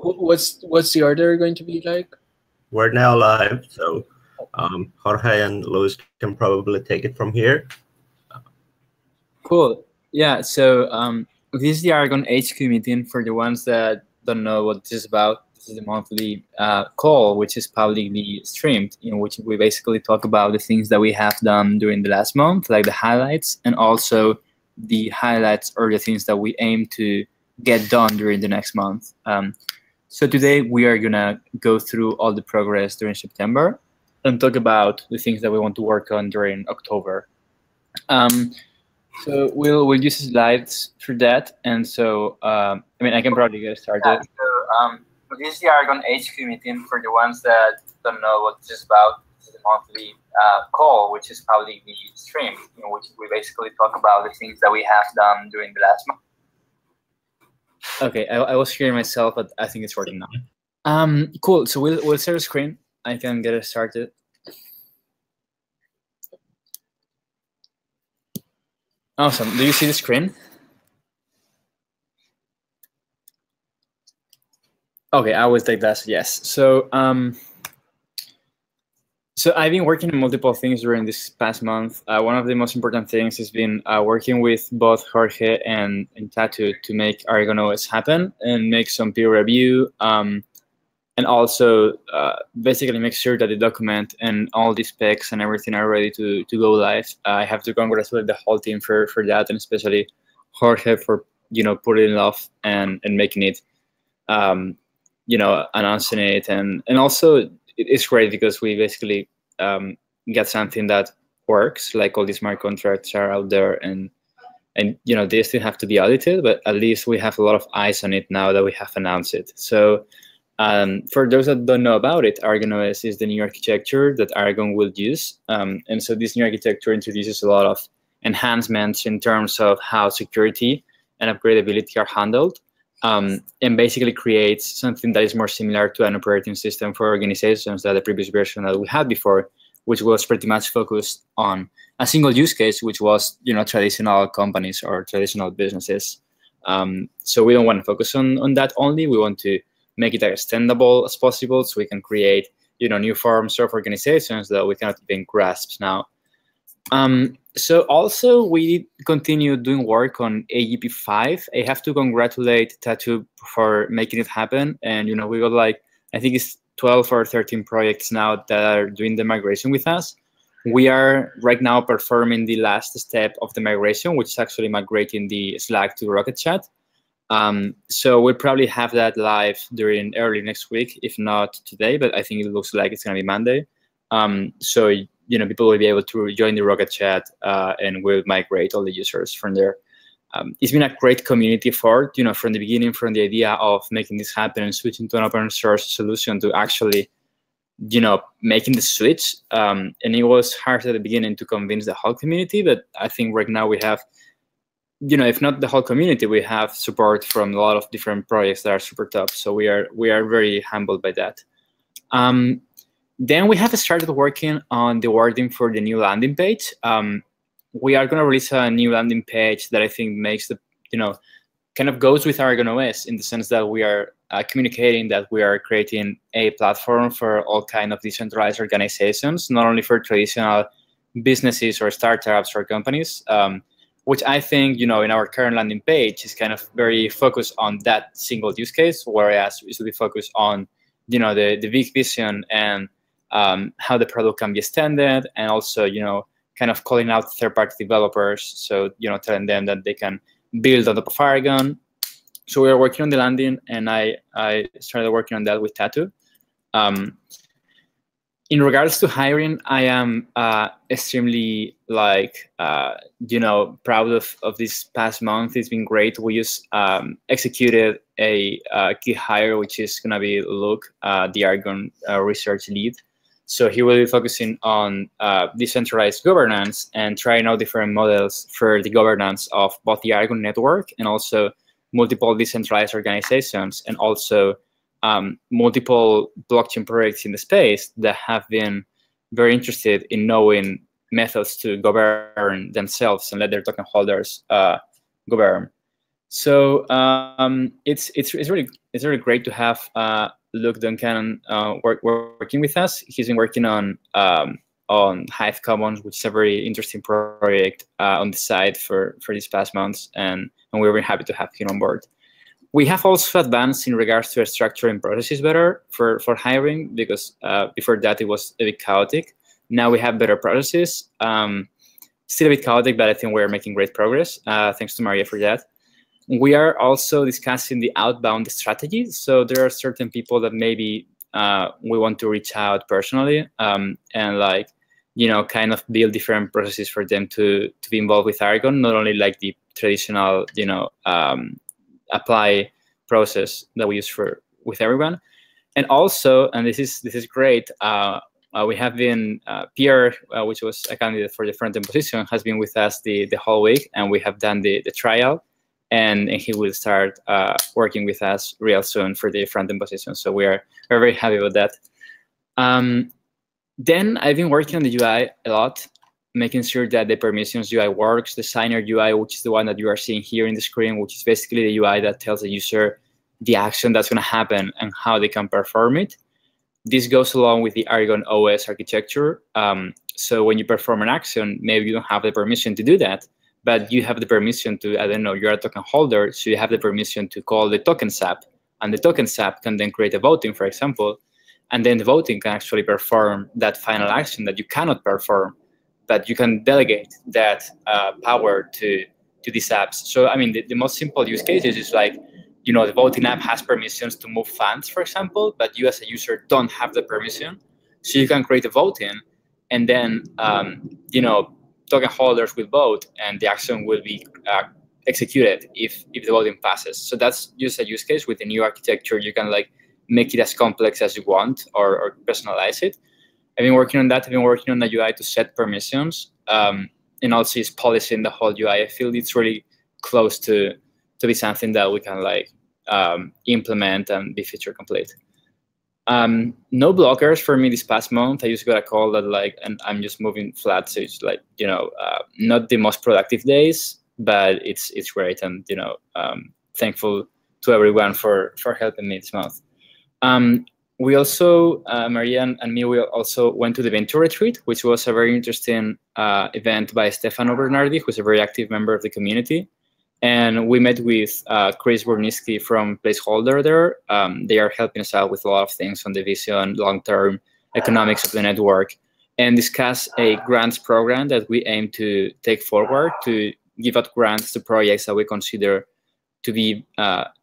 What's the order going to be like? We're now live, so Jorge and Luis can probably take it from here. Cool. Yeah, so this is the Aragon HQ meeting. For the ones that don't know what this is about, this is the monthly call, which is publicly streamed, in which we basically talk about the things that we have done during the last month, like the highlights, and also the highlights or the things that we aim to get done during the next month. So today we are gonna go through all the progress during September and talk about the things that we want to work on during October. So we'll use slides for that, and so I mean I can probably get started. Yeah, so this is the Aragon HQ meeting. For the ones that don't know what this is about, this is a monthly call, which is publicly streamed, in which we basically talk about the things that we have done during the last month. Okay, I was hearing myself, but I think it's working now. Cool. So we'll share a screen. I can get it started. Awesome. Do you see the screen? Okay, I will take that. Yes. So so I've been working on multiple things during this past month. One of the most important things has been working with both Jorge and Tatu to make aragonos happen and make some peer review, and also basically make sure that the document and all the specs and everything are ready to go live. I have to congratulate the whole team for that, and especially Jorge for putting it off and making it, announcing it, and also it's great because we basically get something that works. Like all these smart contracts are out there, and they still have to be audited, but at least we have a lot of eyes on it now that we have announced it. So for those that don't know about it, aragonos is the new architecture that Aragon will use, and so this new architecture introduces a lot of enhancements in terms of how security and upgradability are handled. And basically creates something that is more similar to an operating system for organizations than the previous version that we had before, which was pretty much focused on a single use case, which was traditional companies or traditional businesses. So we don't want to focus on that only. We want to make it as extendable as possible, so we can create new forms of organizations that we cannot even grasp now. So also we continue doing work on AGP5. I have to congratulate Tatu for making it happen. And we got like, I think it's 12 or 13 projects now that are doing the migration with us. We are right now performing the last step of the migration, which is actually migrating the Slack to Rocket Chat. So we'll probably have that live during early next week, if not today, but I think it looks like it's gonna be Monday. So people will be able to join the Rocket Chat, and we'll migrate all the users from there. It's been a great community effort, from the beginning, from the idea of making this happen and switching to an open source solution to actually, making the switch. And it was hard at the beginning to convince the whole community, but I think right now we have, if not the whole community, we have support from a lot of different projects that are super top. So we are very humbled by that. Then we have started working on the wording for the new landing page. We are going to release a new landing page that I think makes the, kind of goes with aragonos in the sense that we are communicating that we are creating a platform for all kind of decentralized organizations, not only for traditional businesses or startups or companies, which I think, in our current landing page is kind of very focused on that single use case, whereas we should be focused on, the big vision and how the product can be extended, and also, kind of calling out third-party developers. So, telling them that they can build on top of Aragon. So we are working on the landing, and I started working on that with Tatu. In regards to hiring, I am extremely proud of this past month. It's been great. We just executed a key hire, which is going to be Luke, the Aragon research lead. So he will be focusing on decentralized governance and trying out different models for the governance of both the Aragon network and also multiple decentralized organizations, and also multiple blockchain projects in the space that have been very interested in knowing methods to govern themselves and let their token holders govern. So it's it's really great to have Luke Duncan working with us. He's been working on Hive Commons, which is a very interesting project on the side for these past months, and we're very happy to have him on board. We have also advanced in regards to structuring processes better for hiring, because before that it was a bit chaotic. Now we have better processes. Still a bit chaotic, but I think we're making great progress. Thanks to Maria for that. We are also discussing the outbound strategy. So there are certain people that maybe we want to reach out personally and like, kind of build different processes for them to be involved with Aragon, not only like the traditional, apply process that we use with everyone. And also, and this is great, we have been, Pierre, which was a candidate for the front-end position, has been with us the whole week, and we have done the trial, and he will start working with us real soon for the front-end position. So we're very happy about that. Then I've been working on the UI a lot, making sure that the permissions UI works, the signer UI, which is the one that you are seeing here in the screen, which is basically the UI that tells the user the action that's going to happen and how they can perform it. This goes along with the Aragon OS architecture. So when you perform an action, maybe you don't have the permission to do that, but you have the permission to, I don't know, you're a token holder, so you have the permission to call the tokens app, and the tokens app can then create a voting, for example, and then the voting can actually perform that final action that you cannot perform, but you can delegate that power to these apps. So, I mean, the most simple use cases is like, the voting app has permissions to move funds, for example, but you as a user don't have the permission. So you can create a voting, and then, token holders will vote, and the action will be executed if the voting passes. So that's just a use case. With the new architecture, you can like make it as complex as you want or personalize it. I've been working on that. I've been working on the UI to set permissions, and also is policing the whole UI. I feel it's really close to be something that we can like implement and be feature complete. No blockers for me this past month. I just got a call that like, and I'm just moving flat, so it's like, not the most productive days, but it's great, and thankful to everyone for helping me this month. We also, Maria and me, we also went to the Venture Retreat, which was a very interesting event by Stefano Bernardi, who's a very active member of the community. And we met with Chris Borniski from Placeholder there. They are helping us out with a lot of things on the vision, long-term economics of the network, and discuss a grants program that we aim to take forward to give out grants to projects that we consider to be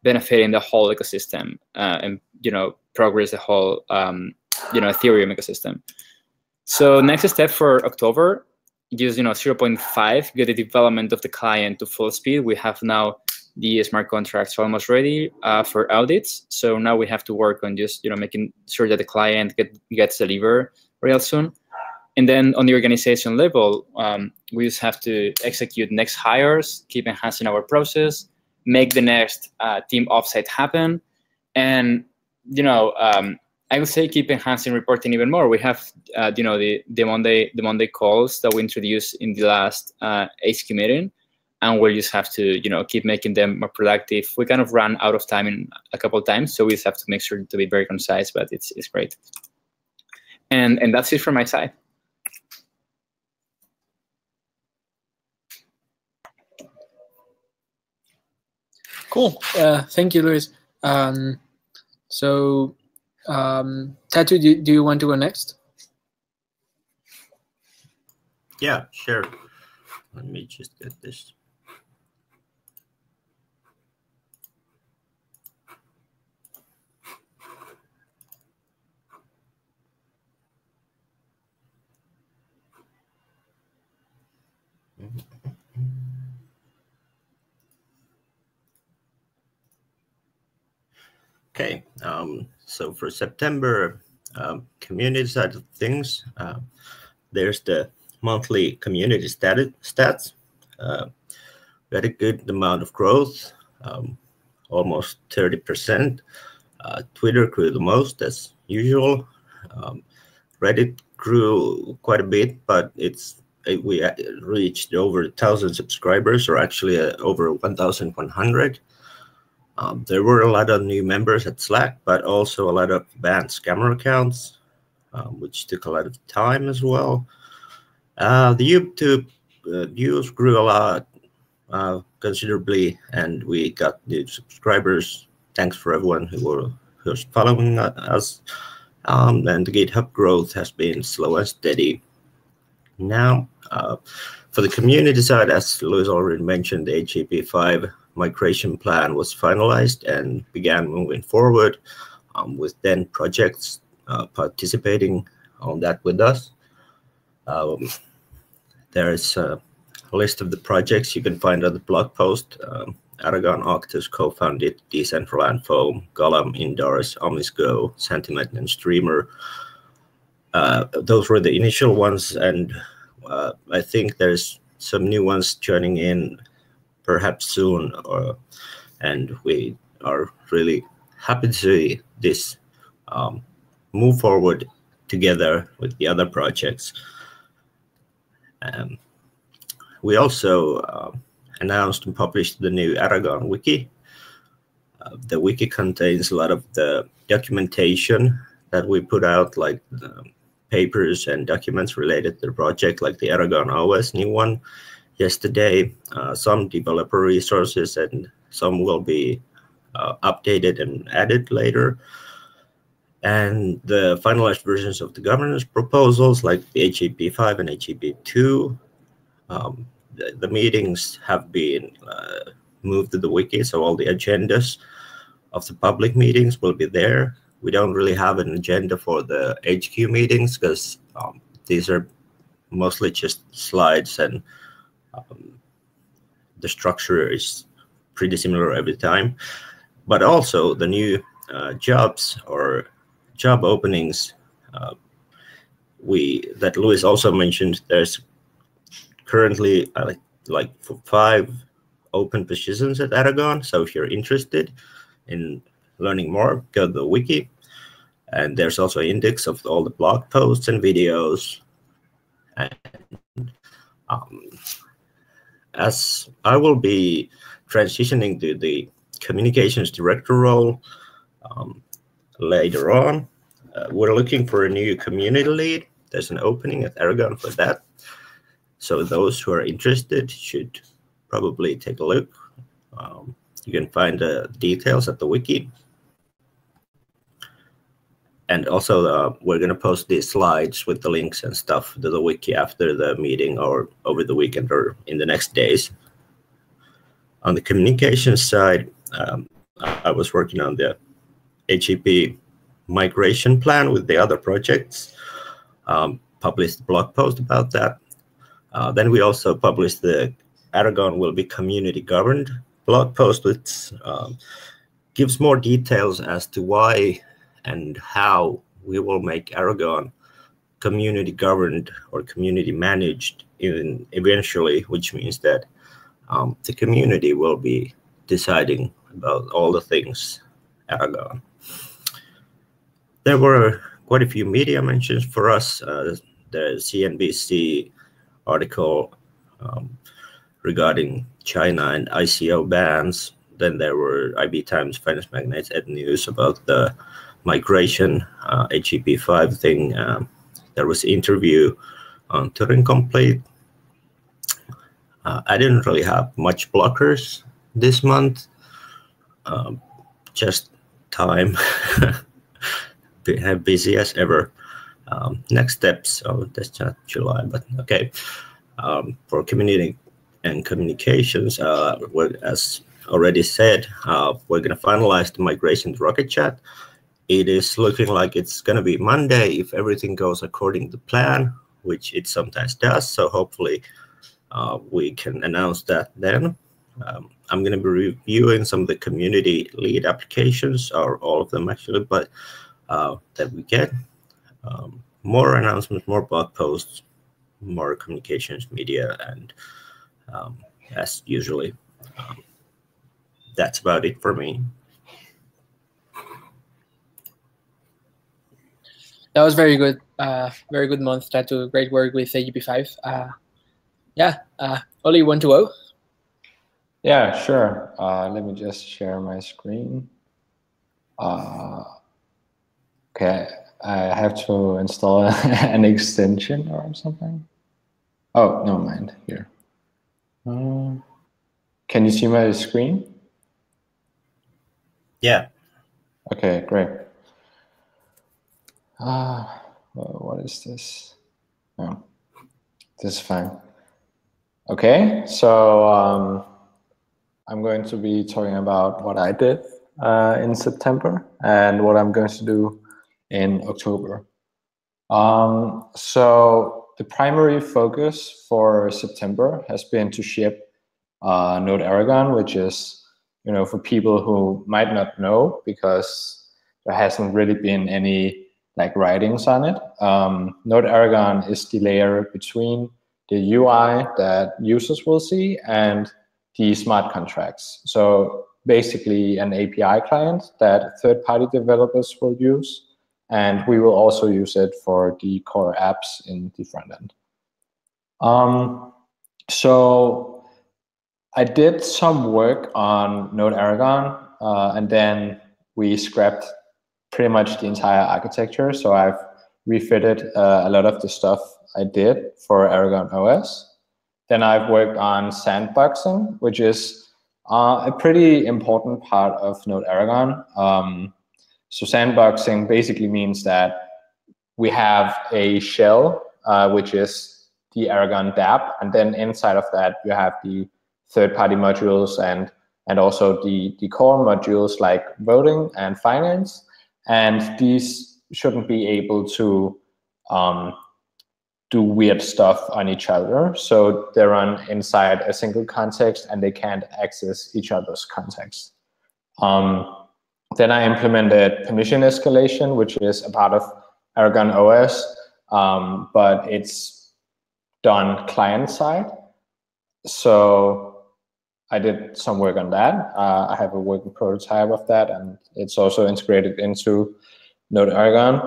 benefiting the whole ecosystem and progress the whole Ethereum ecosystem. So next step for October, use 0.5, get the development of the client to full speed. We have now the smart contracts almost ready for audits. So now we have to work on just making sure that the client gets delivered real soon. And then on the organization level, we just have to execute next hires, keep enhancing our process, make the next team offsite happen, and I would say keep enhancing reporting even more. We have the Monday calls that we introduced in the last HQ meeting, and we'll just have to keep making them more productive. We kind of ran out of time in a couple of times, so we just have to make sure to be very concise. But it's great, and that's it from my side. Cool. Thank you, Luis. Tatu, do you want to go next? Yeah, sure. Let me just get this. Okay, so for September, community side of things, there's the monthly community stats. We had a good amount of growth, almost 30%. Twitter grew the most, as usual. Reddit grew quite a bit, but we reached over 1,000 subscribers, or actually over 1,100. There were a lot of new members at Slack, but also a lot of banned scammer accounts, which took a lot of time as well. The YouTube views grew a lot, considerably, and we got new subscribers. Thanks for everyone who's following us. And the GitHub growth has been slow and steady. Now, for the community side, as Luis already mentioned, the HEP5 migration plan was finalized and began moving forward, with 10 projects participating on that with us. There is a list of the projects you can find on the blog post. Aragon Octus co-founded Decentraland Foam, Golem, Indoors, OmnisGo, Sentiment, and Streamer. Those were the initial ones, and I think there's some new ones joining in perhaps soon, and we are really happy to see this move forward together with the other projects. We also announced and published the new Aragon wiki. The wiki contains a lot of the documentation that we put out, like the papers and documents related to the project, like the Aragon OS new one yesterday, some developer resources, and some will be updated and added later. And the finalized versions of the governance proposals, like the HEP5 and HEP2, the meetings have been moved to the wiki, so all the agendas of the public meetings will be there. We don't really have an agenda for the HQ meetings because these are mostly just slides, and the structure is pretty similar every time. But also the new jobs or job openings that Luis also mentioned, there's currently like 5 open positions at Aragon. So if you're interested in learning more, go to the wiki. And there's also an index of all the blog posts and videos. And as I will be transitioning to the communications director role later on, we're looking for a new community lead. There's an opening at Aragon for that. So those who are interested should probably take a look. You can find the details at the wiki. And also, we're going to post these slides with the links and stuff to the wiki after the meeting or over the weekend or in the next days. On the communications side, I was working on the HEP migration plan with the other projects, published a blog post about that. Then we also published the Aragon will be community governed blog post, which gives more details as to why and how we will make Aragon community governed or community managed eventually, which means that the community will be deciding about all the things Aragon. There were quite a few media mentions for us. The CNBC article regarding China and ICO bans. Then there were IB Times, Finance Magnates, Ed News about the migration HEP5 thing. There was an interview on Turing Complete. I didn't really have much blockers this month, just time. Busy as ever. Next steps, that's not July, but okay. For community and communications, as already said, we're going to finalize the migration to Rocket Chat. It is looking like it's going to be Monday if everything goes according to plan, which it sometimes does. So hopefully we can announce that then. I'm going to be reviewing some of the community lead applications, or all of them actually, but that we get. More announcements, more blog posts, more communications media, and as usually, that's about it for me. That was very good. Very good month. Tatu. Great work with HEP5. Yeah. Oli, you want to go? Yeah, sure. Let me just share my screen. Okay, I have to install an extension or something. Oh, no, mind here. Can you see my screen? Yeah. Okay, great. Well, what is this? Oh, this is fine. Okay, so I'm going to be talking about what I did in September and what I'm going to do in October. So the primary focus for September has been to ship node-aragon, which is, for people who might not know, because there hasn't really been any writings on it. Node-aragon is the layer between the UI that users will see and the smart contracts. So basically an API client that third-party developers will use. And we will also use it for the core apps in the front end. So I did some work on node-aragon, and then we scrapped pretty much the entire architecture. So I've refitted a lot of the stuff I did for Aragon OS. Then I've worked on sandboxing, which is a pretty important part of node-aragon. So sandboxing basically means that we have a shell, which is the Aragon dApp, and then inside of that you have the third-party modules and also the core modules like voting and finance, and these shouldn't be able to do weird stuff on each other. So they run inside a single context and they can't access each other's context. Then I implemented permission escalation, which is a part of Aragon OS, but it's done client side. So I did some work on that. I have a working prototype of that, and it's also integrated into node-aragon.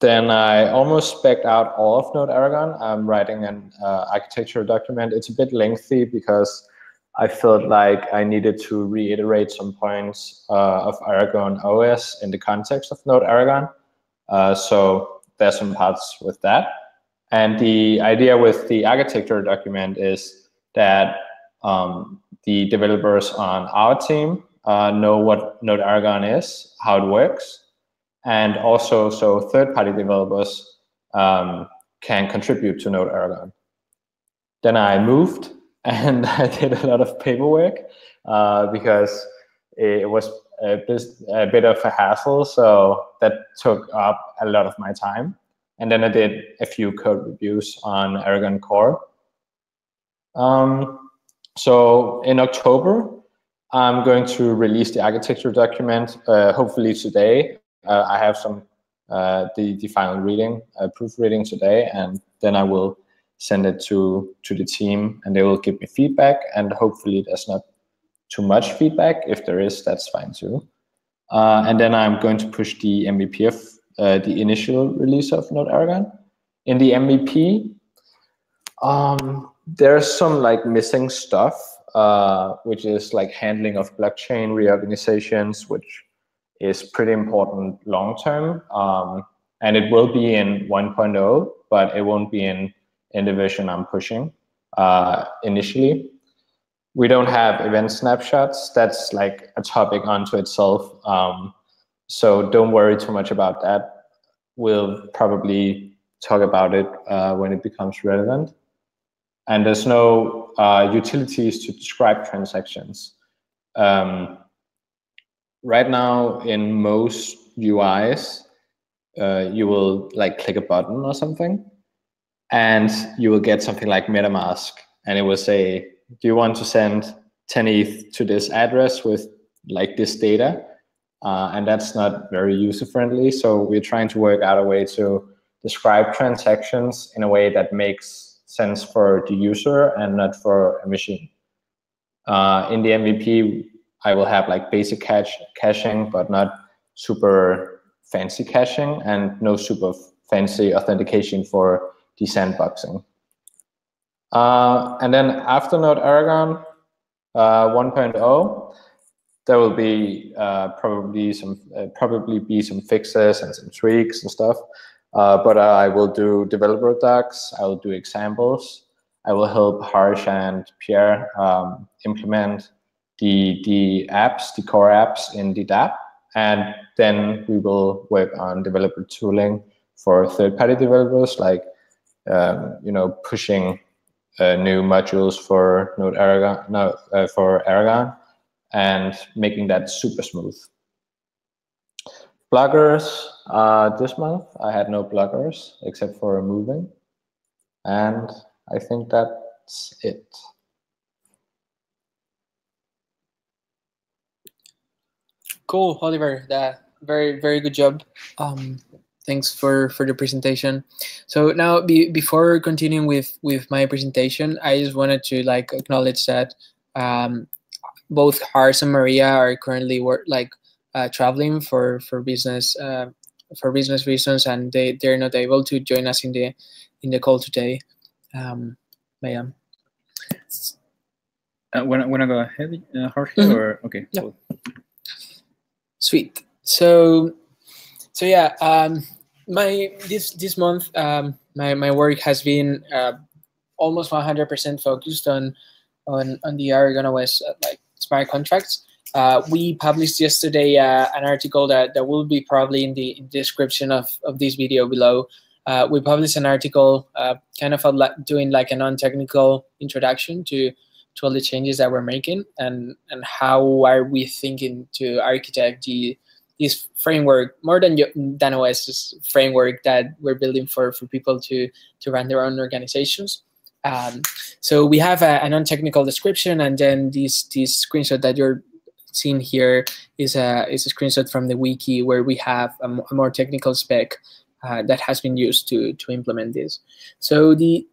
Then I almost spec'd out all of node-aragon. I'm writing an architecture document. It's a bit lengthy because I felt like I needed to reiterate some points of Aragon OS in the context of node-aragon. So there's some parts with that. And the idea with the architecture document is that the developers on our team know what node-aragon is, how it works, and also so third-party developers can contribute to node-aragon. Then I moved and I did a lot of paperwork because it was a bit of a hassle, so that took up a lot of my time. And then I did a few code reviews on aragon-core. So in October, I'm going to release the architecture document, hopefully today. I have some the final reading, proofreading today, and then I will send it to the team, and they will give me feedback. And hopefully, there's not too much feedback. If there is, that's fine too. And then I'm going to push the MVP of the initial release of node-aragon. In the MVP, there's some missing stuff, which is handling of blockchain reorganizations, which is pretty important long-term. And it will be in 1.0, but it won't be in the version I'm pushing initially. We don't have event snapshots. That's a topic unto itself. So don't worry too much about that. We'll probably talk about it when it becomes relevant. And there's no utilities to describe transactions. Right now, in most UIs, you will click a button or something, and you will get something like MetaMask, and it will say, do you want to send 10 ETH to this address with this data? And that's not very user-friendly. So we're trying to work out a way to describe transactions in a way that makes sense for the user and not for a machine. In the MVP, I will have basic caching, but not super fancy caching, and no super fancy authentication for the sandboxing. And then after node-aragon, 1.0, there will be probably be some fixes and some tweaks and stuff. But I will do developer docs. I will do examples. I will help Harsh and Pierre implement the apps, the core apps in the dApp, and then we will work on developer tooling for third-party developers, like pushing new modules for for Aragon, and making that super smooth. Bloggers, this month I had no bloggers except for moving, and I think that's it. Cool, Oliver. Very good job. Thanks for the presentation. So now, before continuing with my presentation, I just wanted to acknowledge that both Harsh and Maria are currently traveling for business reasons, and they're not able to join us in the call today. Maya. Wanna go ahead, Jorge? Mm-hmm. Or okay, yeah. Cool. Sweet. So yeah, this month my work has been almost 100% focused on the aragonos smart contracts. We published yesterday an article that will be probably in the description of this video below. We published an article kind of doing a non-technical introduction to all the changes that we're making, and how are we thinking to architect this framework, more than OS framework that we're building for people to run their own organizations. So we have a non-technical description, and then this screenshot that you're seeing here is a screenshot from the wiki, where we have a more technical spec that has been used to implement this. So the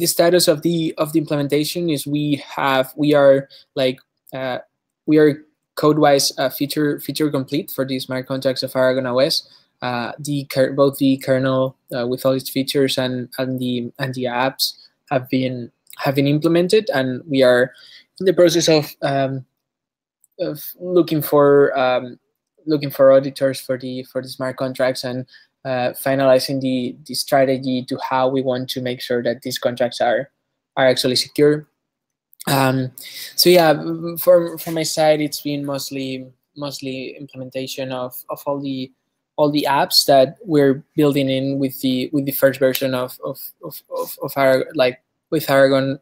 status of the implementation is we are code-wise feature complete for the smart contracts of Aragon OS. Both the kernel with all its features and the apps have been implemented, and we are in the process of looking for auditors for the smart contracts, and finalizing the strategy to how we want to make sure that these contracts are actually secure. So yeah, for my side, it's been mostly implementation of all the apps that we're building in with the first version of our with Aragon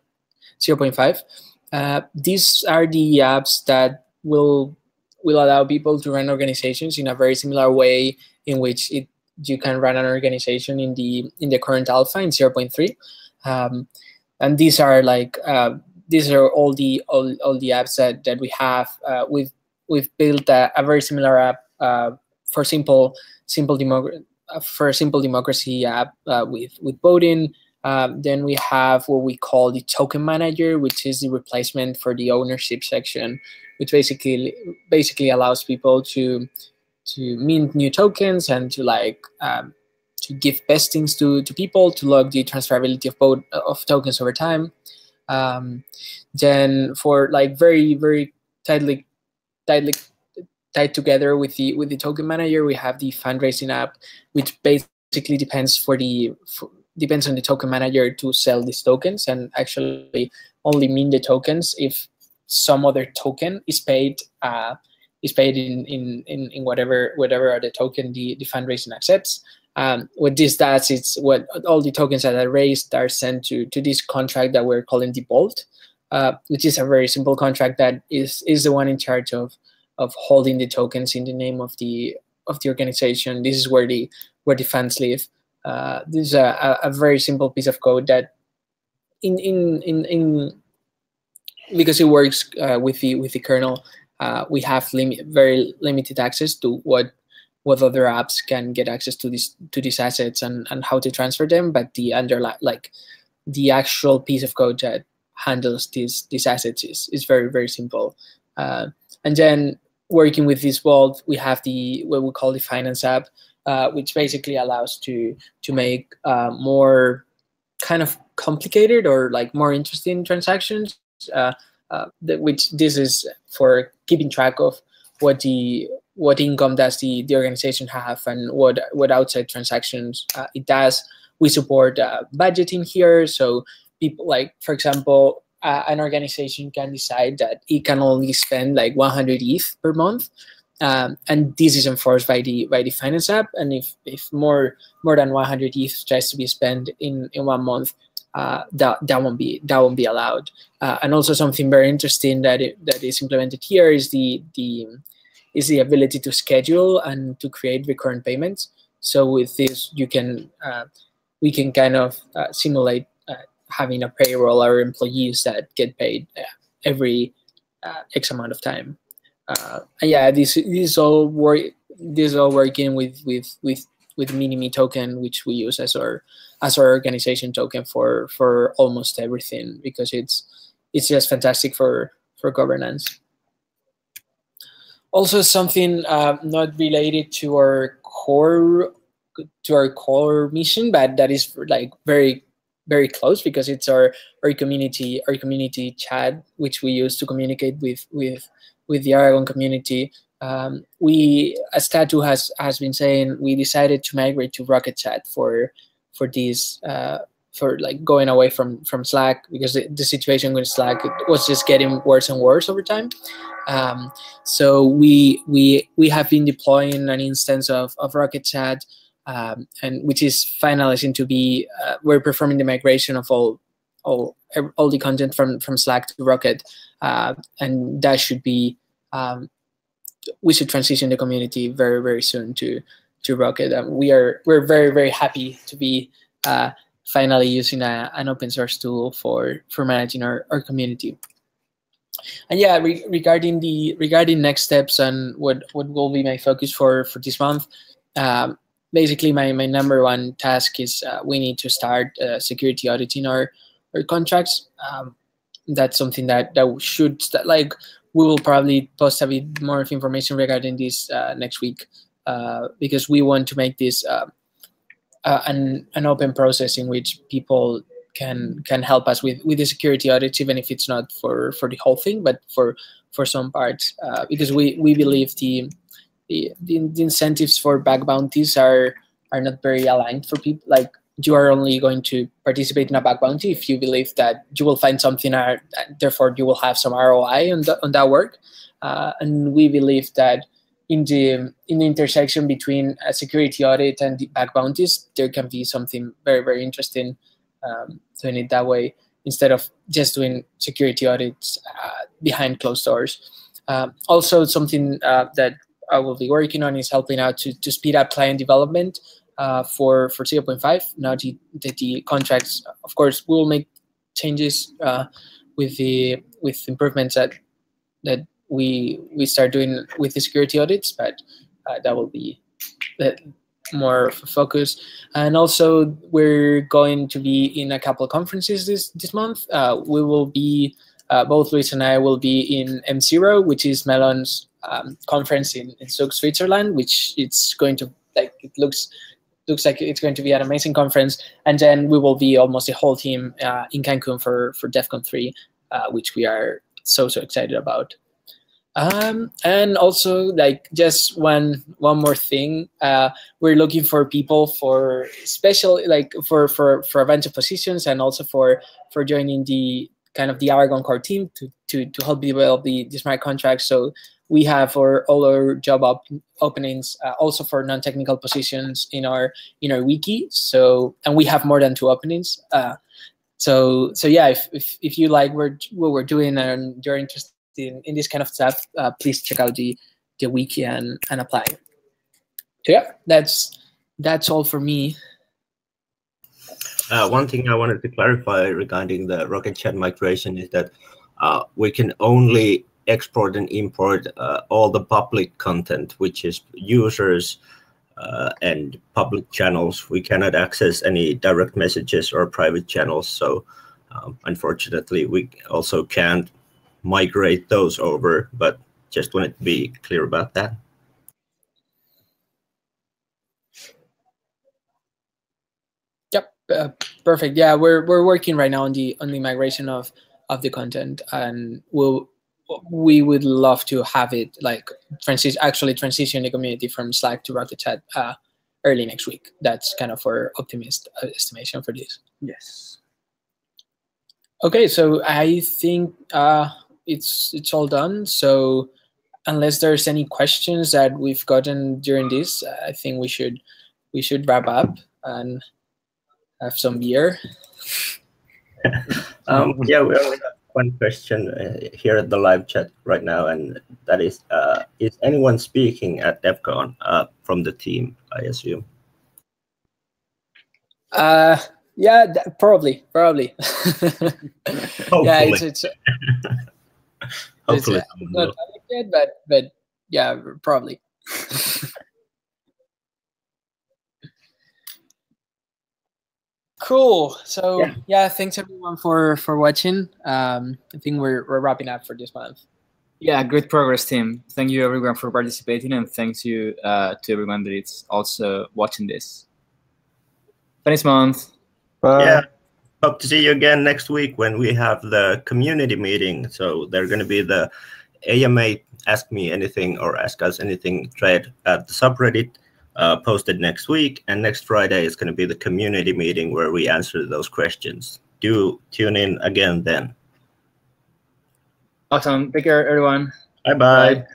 0.5. These are the apps that will allow people to run organizations in a very similar way in which you can run an organization in the current alpha in 0.3. And these are all the apps that we have. We've built a very similar app for simple democracy app with voting. Then we have what we call the token manager, which is the replacement for the ownership section, which basically allows people to mint new tokens and to give vestings to people to log the transferability of tokens over time. Then for very tightly tied together with the token manager, we have the fundraising app, which basically depends on the token manager to sell these tokens, and actually only mint the tokens if some other token is paid in whatever the token the fundraising accepts. What this does, it's what all the tokens that are raised are sent to this contract that we're calling the vault, which is a very simple contract that is the one in charge of holding the tokens in the name of the organization. This is where the funds live. This is a very simple piece of code that because it works with the kernel, we have very limited access to what other apps can get access to these assets and how to transfer them. But the the actual piece of code that handles these assets is very, very simple. And then working with this vault, we have what we call the finance app, which basically allows to make more kind of complicated or more interesting transactions which this is for keeping track of what income does the organization have and what outside transactions it does. We support budgeting here, so people, like, for example, an organization can decide that it can only spend like 100 ETH per month, and this is enforced by the finance app. And if more than 100 ETH tries to be spent in 1 month, that won't be allowed. And also something very interesting that is implemented here is the ability to schedule and to create recurrent payments. So with this, we can kind of simulate having a payroll or employees that get paid every X amount of time. And yeah, this is all working with Minimi token, which we use as our organization token for almost everything, because it's just fantastic for governance. Also, something not related to our core mission, but that is like very, very close, because it's our community chat, which we use to communicate with the Aragon community. We, as Tatu has been saying, we decided to migrate to Rocket Chat for this, for like going away from Slack, because the situation with Slack was just getting worse and worse over time. So we have been deploying an instance of Rocket Chat, and which is finalizing to be, we're performing the migration of all the content from Slack to Rocket, and that should be, we should transition the community very, very soon to Rocket. We're very, very happy to be finally using an open source tool for managing our community. And yeah, regarding next steps and what will be my focus for this month, basically my number one task is we need to start security auditing our contracts. That's something that should start, like, we will probably post a bit more of information regarding this next week, because we want to make this an open process in which people can help us with the security audits, even if it's not for the whole thing, but for some parts, because we believe the incentives for bug bounties are not very aligned for people. Like, you are only going to participate in a bug bounty if you believe that you will find something, therefore you will have some ROI on that work. And we believe that in the intersection between a security audit and the bug bounties, there can be something very, very interesting doing it that way, instead of just doing security audits behind closed doors. Also, something that I will be working on is helping out to speed up client development for 0.5. Now the contracts, of course, we will make changes with improvements that we start doing with the security audits, but that will be more of a focus. And also, we're going to be in a couple of conferences this month. We will be, both Luis and I will be in M0, which is Melon's conference in Zug, Switzerland, which it's going to, like, it looks like it's going to be an amazing conference. And then we will be almost the whole team in Cancun for DEF CON 3, which we are so excited about. And also, like, just one more thing, we're looking for people for special, like, for a bunch of positions, and also for joining the kind of the aragon-core team to help develop the smart contracts. So we have all our job openings also for non-technical positions in our wiki. So, and we have more than 2 openings. So yeah, if you like what we're doing and you're interested in this kind of stuff, please check out the wiki and apply. So yeah, that's all for me. One thing I wanted to clarify regarding the Rocket Chat migration is that we can only export and import all the public content, which is users and public channels. We cannot access any direct messages or private channels. So unfortunately, we also can't migrate those over, but just wanted to be clear about that. Yep, perfect. Yeah, we're working right now on the migration of of the content, and we would love to have it like transition the community from Slack to Rocket Chat early next week. That's kind of our estimation for this. Yes. Okay, so I think it's all done. So unless there's any questions that we've gotten during this, I think we should wrap up and have some beer. Yeah, we only got one question here at the live chat right now, and that is anyone speaking at DevCon from the team, I assume? Yeah, probably. Hopefully. Yeah, it's Hopefully. it's not yet, but yeah, probably. Cool. So yeah, thanks everyone for watching. I think we're wrapping up for this month. Yeah, great progress, team. Thank you everyone for participating, and thanks you to everyone that is also watching this. Thanks, month. Bye. Yeah. Hope to see you again next week when we have the community meeting. So they're going to be the AMA Ask Me Anything or Ask Us Anything thread at the subreddit posted next week. And next Friday is going to be the community meeting where we answer those questions. Do tune in again then. Awesome. Take care, everyone. Bye-bye. Bye.